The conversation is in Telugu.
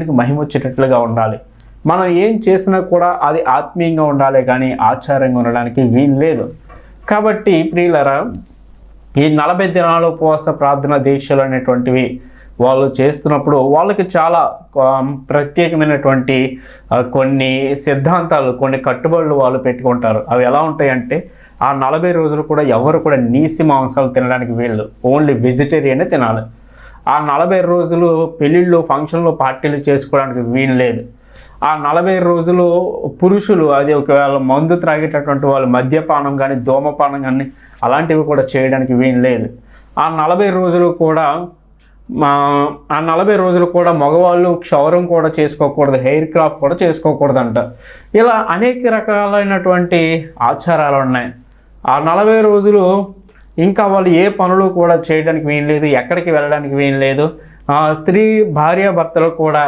దేవునికి మహిమ వచ్చేటట్లుగా ఉండాలి. మనం ఏం చేసినా కూడా అది ఆత్మీయంగా ఉండాలి కానీ ఆచారంగా ఉండడానికి వీలు లేదు. కాబట్టి ప్రియులరా, ఈ 40 దినాల ఉపవాస ప్రార్థన దీక్షలు అనేటువంటివి వాళ్ళు చేస్తున్నప్పుడు వాళ్ళకి చాలా ప్రత్యేకమైనటువంటి కొన్ని సిద్ధాంతాలు, కొన్ని కట్టుబడులు వాళ్ళు పెట్టుకుంటారు. అవి ఎలా ఉంటాయంటే, ఆ 40 రోజులు కూడా ఎవరు కూడా నీసి మాంసాలు తినడానికి వీళ్ళు, ఓన్లీ వెజిటేరియనే తినాలి. ఆ 40 రోజులు పెళ్ళిళ్ళు, ఫంక్షన్లు, పార్టీలు చేసుకోవడానికి వీలు లేదు. ఆ 40 రోజులు పురుషులు, అది ఒకవేళ మందు త్రాగేటటువంటి వాళ్ళు మద్యపానం కానీ, ధూమపానం కానీ అలాంటివి కూడా చేయడానికి వీలు లేదు. ఆ 40 రోజులు కూడా మగవాళ్ళు క్షౌరం కూడా చేసుకోకూడదు, హెయిర్ క్రాప్ కూడా చేసుకోకూడదంట. ఇలా అనేక రకాలైనటువంటి ఆచారాలు ఉన్నాయి. ఆ 40 రోజులు ఇంకా వాళ్ళు ఏ పనులు కూడా చేయడానికి వీలు లేదు, ఎక్కడికి వెళ్ళడానికి వీలు లేదు. స్త్రీ భార్యాభర్తలు కూడా